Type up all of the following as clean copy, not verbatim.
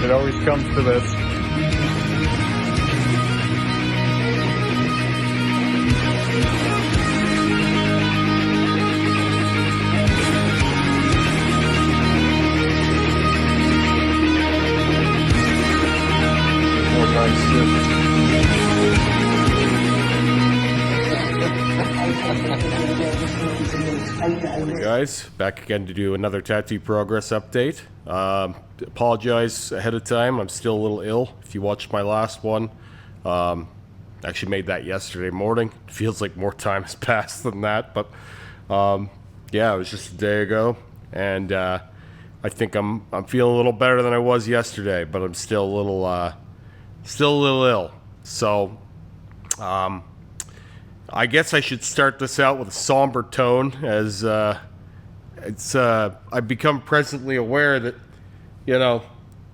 It always comes to this. More nice shit. Hey guys, back again to do another tattoo progress update. Apologize ahead of time, I'm still a little ill. If you watched my last one, actually made that yesterday morning. It feels like more time has passed than that, but yeah, it was just a day ago, and I think I'm feeling a little better than I was yesterday, but I'm still a little ill. So I guess I should start this out with a somber tone, as I've become presently aware that, you know,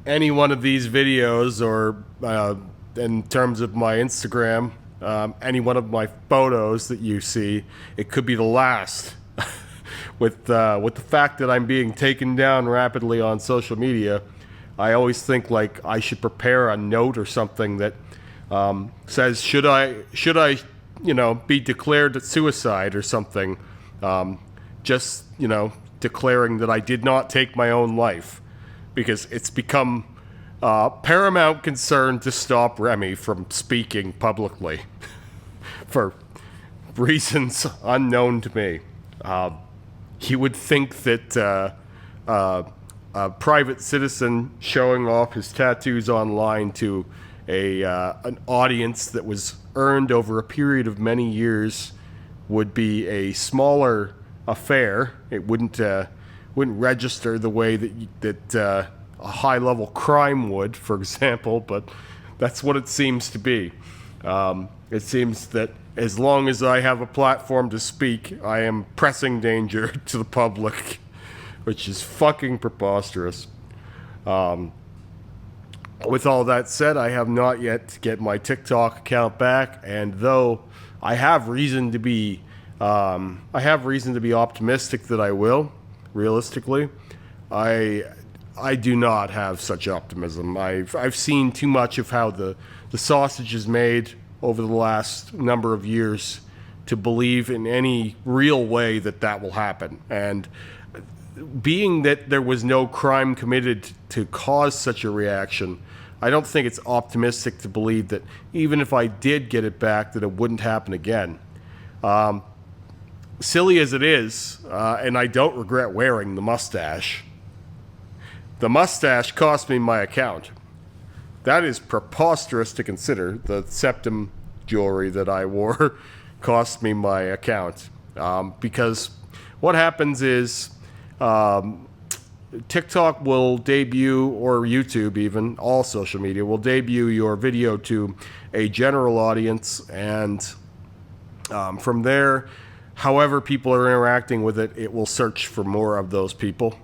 any one of these videos, or in terms of my Instagram, any one of my photos that you see, it could be the last. With the fact that I'm being taken down rapidly on social media, I always think like I should prepare a note or something that says, should I you know, be declared suicide or something, just, you know, declaring that I did not take my own life, because it's become paramount concern to stop Remy from speaking publicly for reasons unknown to me. You would think that a private citizen showing off his tattoos online to an audience that was earned over a period of many years would be a smaller affair. It wouldn't register the way that a high-level crime would, for example, but that's what it seems to be. It seems that as long as I have a platform to speak, I am pressing danger to the public, which is fucking preposterous. With all that said, I have not yet to get my TikTok account back, and though I have reason to be optimistic that I will, realistically, I do not have such optimism. I've seen too much of how the sausage is made over the last number of years to believe in any real way that will happen. And being that there was no crime committed to cause such a reaction, I don't think it's optimistic to believe that even if I did get it back, that it wouldn't happen again. Silly as it is, and I don't regret wearing the mustache. The mustache cost me my account. That is preposterous to consider. The septum jewelry that I wore cost me my account. Because what happens is TikTok will debut, or YouTube even, all social media, will debut your video to a general audience, and from there, however people are interacting with it, it will search for more of those people.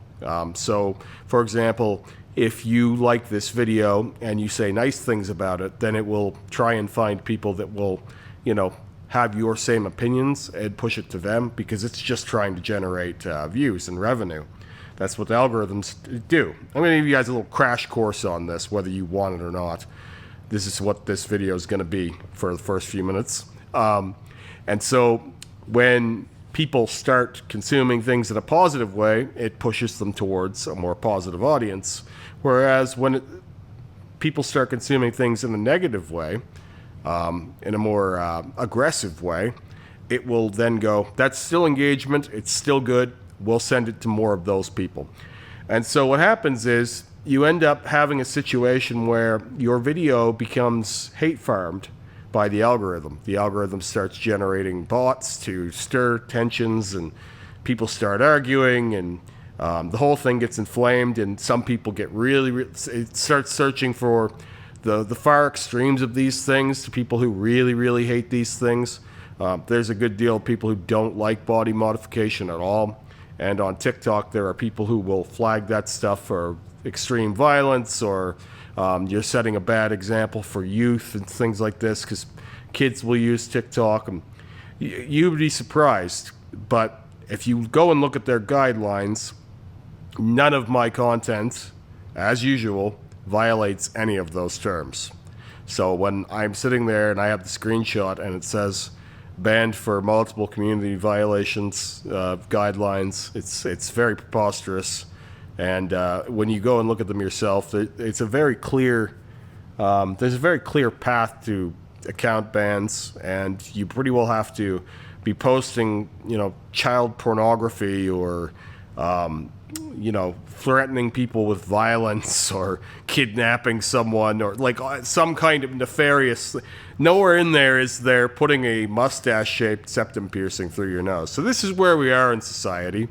So, for example, if you like this video and you say nice things about it, then it will try and find people that will, you know, have your same opinions and push it to them, because it's just trying to generate views and revenue. That's what the algorithms do. I'm going to give you guys a little crash course on this, whether you want it or not. This is what this video is going to be for the first few minutes. And so when people start consuming things in a positive way, it pushes them towards a more positive audience. Whereas when people start consuming things in a negative way, in a more aggressive way, it will then go, that's still engagement, it's still good, we'll send it to more of those people. And so what happens is you end up having a situation where your video becomes hate farmed by the algorithm. The algorithm starts generating bots to stir tensions, and people start arguing, and the whole thing gets inflamed, and some people get it starts searching for the far extremes of these things, to people who really hate these things. There's a good deal of people who don't like body modification at all. And on TikTok, there are people who will flag that stuff for extreme violence, or you're setting a bad example for youth and things like this, because kids will use TikTok. And you'd be surprised, but if you go and look at their guidelines, none of my content, as usual, violates any of those terms. So when I'm sitting there and I have the screenshot and it says banned for multiple community violations guidelines, it's very preposterous. And when you go and look at them yourself, it's a very clear there's a very clear path to account bans, and you pretty well have to be posting, child pornography or, threatening people with violence or kidnapping someone or like some kind of nefarious. Nowhere in there is there putting a mustache-shaped septum piercing through your nose. So this is where we are in society,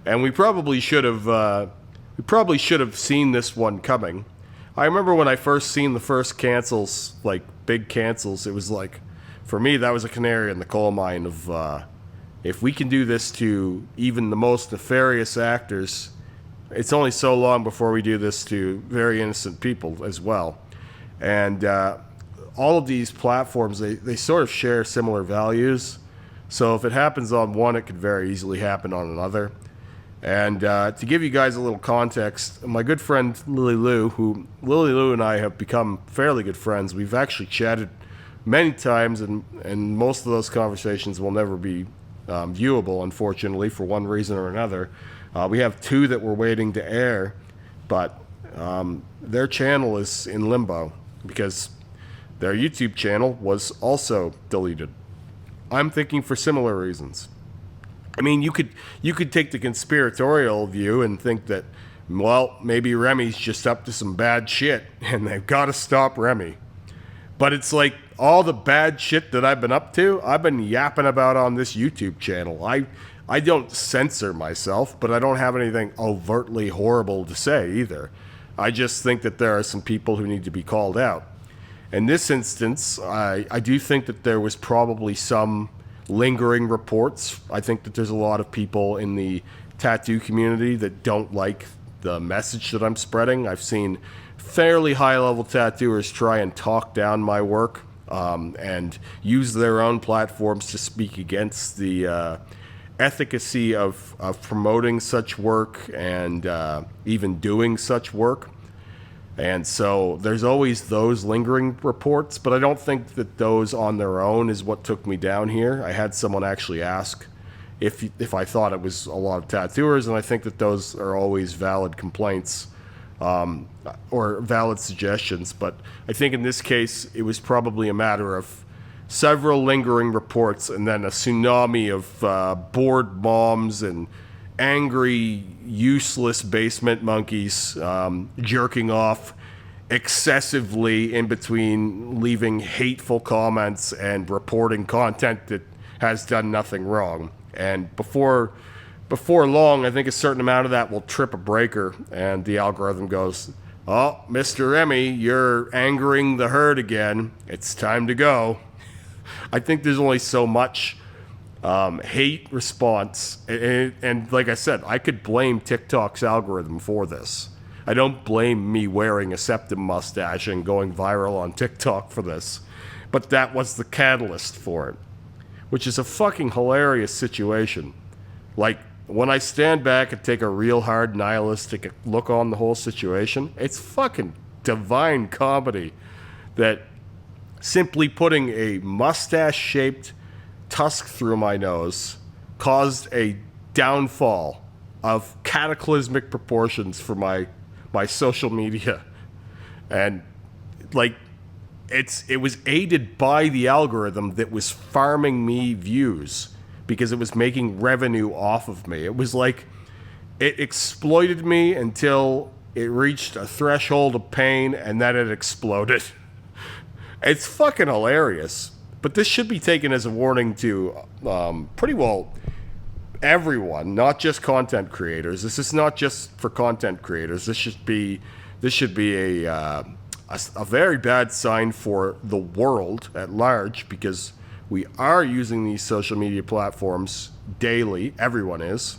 and we probably should have seen this one coming. I remember when I first seen the first cancels, like big cancels, it was like, for me, that was a canary in the coal mine of if we can do this to even the most nefarious actors, it's only so long before we do this to very innocent people as well. And all of these platforms, they sort of share similar values. So if it happens on one, it could very easily happen on another. And to give you guys a little context, my good friend Lily Lou and I have become fairly good friends. We've actually chatted many times, and most of those conversations will never be viewable, unfortunately, for one reason or another. We have 2 that we're waiting to air, but their channel is in limbo because their YouTube channel was also deleted. I'm thinking for similar reasons. I mean, you could take the conspiratorial view and think that, well, maybe Remy's just up to some bad shit and they've got to stop Remy. But it's like all the bad shit that I've been up to, I've been yapping about on this YouTube channel. I don't censor myself, but I don't have anything overtly horrible to say either. I just think that there are some people who need to be called out. In this instance, I do think that there was probably some lingering reports. I think that there's a lot of people in the tattoo community that don't like the message that I'm spreading. I've seen fairly high-level tattooers try and talk down my work and use their own platforms to speak against the efficacy of promoting such work and even doing such work. And so there's always those lingering reports, but I don't think that those on their own is what took me down here. I had someone actually ask if I thought it was a lot of tattooers, and I think that those are always valid complaints or valid suggestions. But I think in this case, it was probably a matter of several lingering reports and then a tsunami of bored moms and angry, useless basement monkeys jerking off excessively in between leaving hateful comments and reporting content that has done nothing wrong. And before long, I think a certain amount of that will trip a breaker, and the algorithm goes, "Oh, Mr. Remy, you're angering the herd again. It's time to go." I think there's only so much hate response, and like I said, I could blame TikTok's algorithm for this. I don't blame me wearing a septum mustache and going viral on TikTok for this, but that was the catalyst for it, which is a fucking hilarious situation. Like, when I stand back and take a real hard nihilistic look on the whole situation, it's fucking divine comedy that simply putting a mustache-shaped tusk through my nose caused a downfall of cataclysmic proportions for my social media. And like, it was aided by the algorithm that was farming me views because it was making revenue off of me. It was like it exploited me until it reached a threshold of pain, and then it exploded. It's fucking hilarious. But this should be taken as a warning to pretty well everyone, not just content creators. This is not just for content creators. This should be a very bad sign for the world at large, because we are using these social media platforms daily. Everyone is.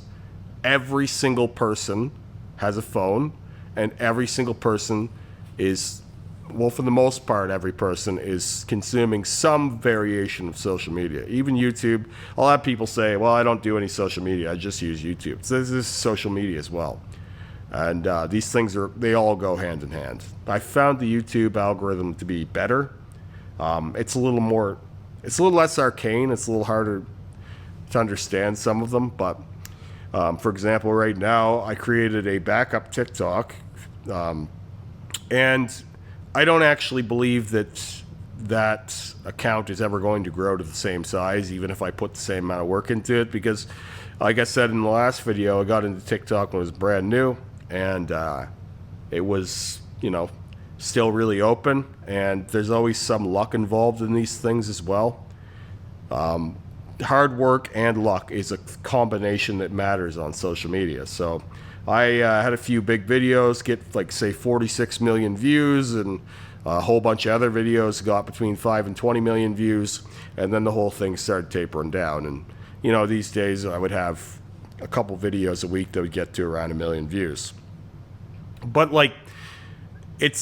Every single person has a phone, and every single person is, well, for the most part, every person is consuming some variation of social media. Even YouTube. I'll have people say, well, I don't do any social media. I just use YouTube. So this is social media as well. And these things they all go hand in hand. I found the YouTube algorithm to be better. It's a little less arcane. It's a little harder to understand some of them. But for example, right now I created a backup TikTok, and I don't actually believe that account is ever going to grow to the same size, even if I put the same amount of work into it, because like I said in the last video, I got into TikTok when it was brand new, and it was, still really open, and there's always some luck involved in these things as well. Hard work and luck is a combination that matters on social media. So I had a few big videos get, like, say 46 million views, and a whole bunch of other videos got between 5 and 20 million views, and then the whole thing started tapering down. And these days I would have a couple videos a week that would get to around 1 million views. But like, it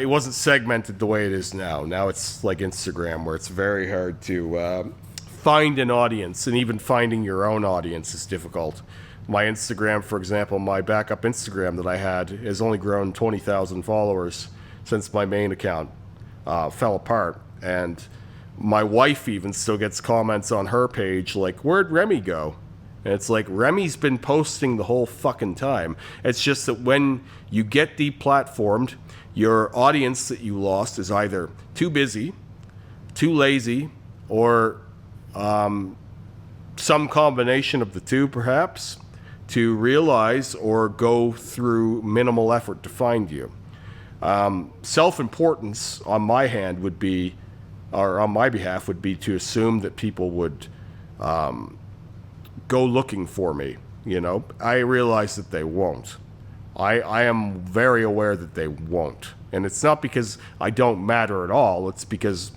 wasn't segmented the way it is now. Now it's like Instagram, where it's very hard to find an audience, and even finding your own audience is difficult. My Instagram, for example, my backup Instagram that I had has only grown 20,000 followers since my main account fell apart. And my wife even still gets comments on her page like, "Where'd Remy go?" And it's like, Remy's been posting the whole fucking time. It's just that when you get deplatformed, your audience that you lost is either too busy, too lazy, or some combination of the two, perhaps, to realize or go through minimal effort to find you. Self-importance on my hand would be, or on my behalf, would be to assume that people would go looking for me. I realize that they won't. I am very aware that they won't. And it's not because I don't matter at all. It's because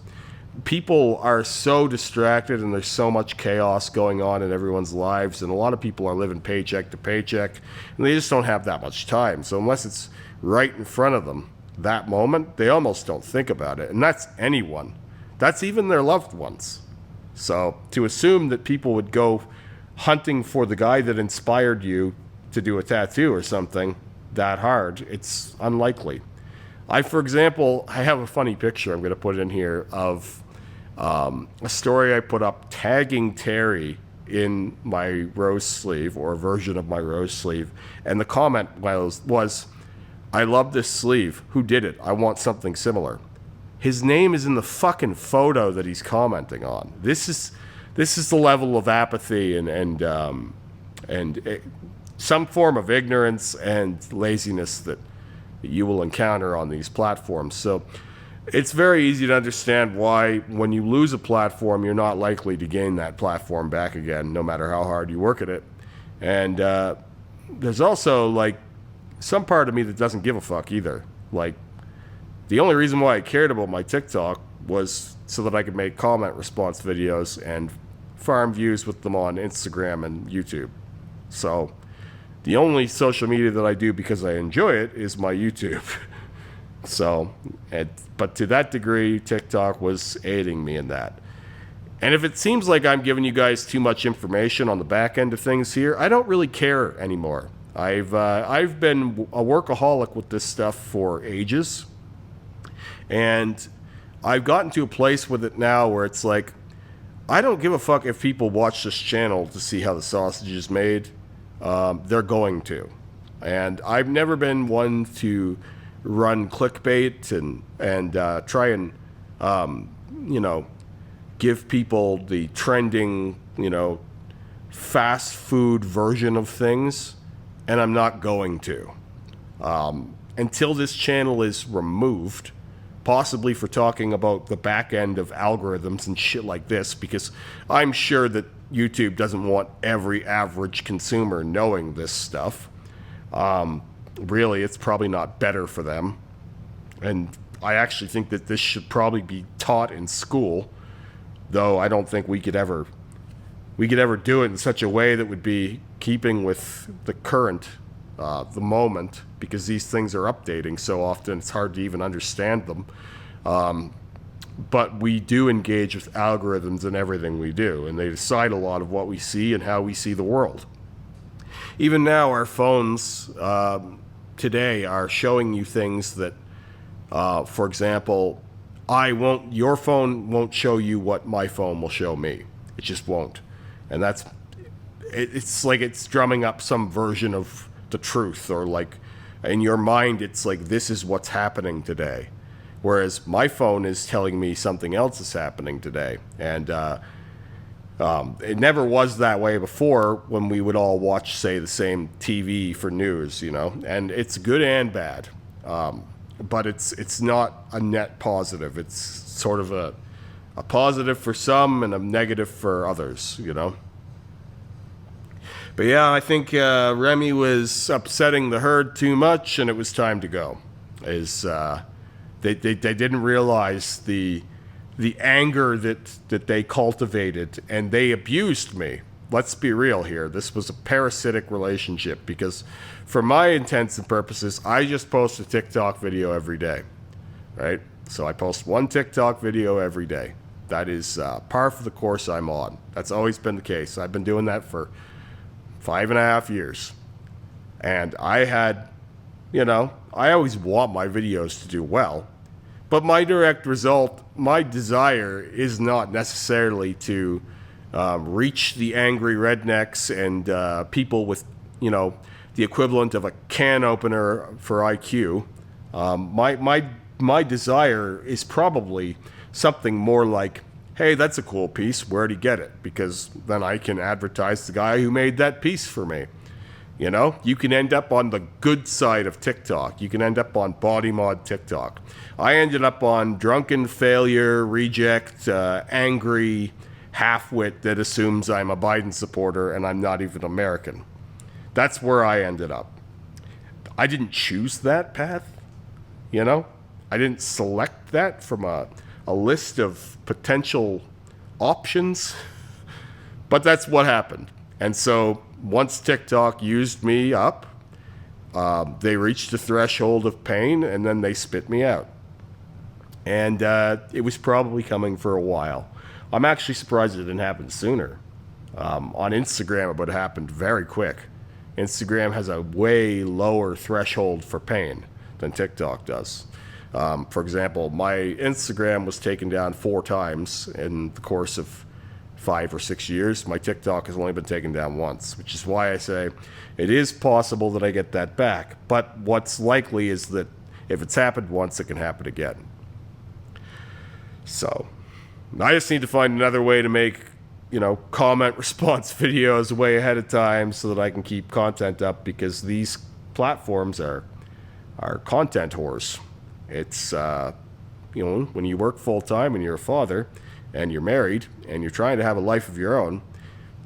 people are so distracted, and there's so much chaos going on in everyone's lives, and a lot of people are living paycheck to paycheck, and they just don't have that much time. So unless it's right in front of them that moment, they almost don't think about it. And that's anyone. That's even their loved ones. So to assume that people would go hunting for the guy that inspired you to do a tattoo or something that hard, it's unlikely. For example, I have a funny picture I'm going to put in here of a story I put up tagging Terry in my rose sleeve, or a version of my rose sleeve. And the comment was, "I love this sleeve. Who did it? I want something similar." His name is in the fucking photo that he's commenting on. This is the level of apathy and some form of ignorance and laziness that you will encounter on these platforms. So it's very easy to understand why, when you lose a platform, you're not likely to gain that platform back again, no matter how hard you work at it. And there's also, like, some part of me that doesn't give a fuck either. Like, the only reason why I cared about my TikTok was so that I could make comment response videos and farm views with them on Instagram and YouTube. So the only social media that I do because I enjoy it is my YouTube. But to that degree, TikTok was aiding me in that. And if it seems like I'm giving you guys too much information on the back end of things here, I don't really care anymore. I've been a workaholic with this stuff for ages, and I've gotten to a place with it now where it's like, I don't give a fuck if people watch this channel to see how the sausage is made. They're going to. And I've never been one to run clickbait and try and, give people the trending, fast food version of things. And I'm not going to. Until this channel is removed, possibly for talking about the back end of algorithms and shit like this, because I'm sure that YouTube doesn't want every average consumer knowing this stuff. Really, it's probably not better for them. And I actually think that this should probably be taught in school, though I don't think we could ever do it in such a way that would be keeping with the current, the moment, because these things are updating so often it's hard to even understand them. But we do engage with algorithms in everything we do, and they decide a lot of what we see and how we see the world. even now, our phones today are showing you things that, for example, your phone won't show you what my phone will show me. It just won't. And it's like it's drumming up some version of the truth, or like in your mind, it's like, this is what's happening today. Whereas my phone is telling me something else is happening today. And it never was that way before, when we would all watch, say, the same TV for news, and it's good and bad. But it's not a net positive. It's sort of a positive for some and a negative for others, But yeah, I think Remy was upsetting the herd too much, and it was time to go. They didn't realize the anger that they cultivated, and they abused me. Let's be real here. This was a parasitic relationship, because for my intents and purposes, I just post a TikTok video every day, right? So I post one TikTok video every day. That is par for the course I'm on. That's always been the case. I've been doing that for 5.5 years. And I had, I always want my videos to do well. But my direct result, my desire is not necessarily to reach the angry rednecks and people with, the equivalent of a can opener for IQ. My desire is probably something more like, hey, that's a cool piece. Where'd he get it? Because then I can advertise the guy who made that piece for me. You can end up on the good side of TikTok. You can end up on body mod TikTok. I ended up on drunken failure, reject, angry half-wit that assumes I'm a Biden supporter and I'm not even American. That's where I ended up. I didn't choose that path, I didn't select that from a list of potential options, but that's what happened. And so once TikTok used me up, they reached the threshold of pain, and then they spit me out. And it was probably coming for a while. I'm actually surprised it didn't happen sooner. On Instagram, it would have happened very quick. Instagram has a way lower threshold for pain than TikTok does. For example, my Instagram was taken down 4 times in the course of 5 or 6 years. My TikTok has only been taken down once, which is why I say it is possible that I get that back. But what's likely is that if it's happened once, it can happen again. So I just need to find another way to make, comment response videos way ahead of time so that I can keep content up, because these platforms are content whores. It's, when you work full time and you're a father and you're married and you're trying to have a life of your own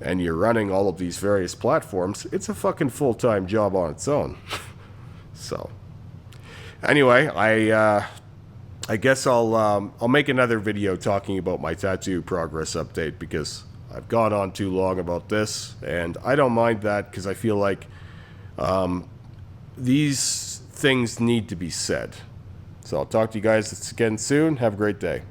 and you're running all of these various platforms, it's a fucking full-time job on its own. So anyway, I guess I'll make another video talking about my tattoo progress update, because I've gone on too long about this, and I don't mind that, because I feel like these things need to be said. So I'll talk to you guys again soon. Have a great day.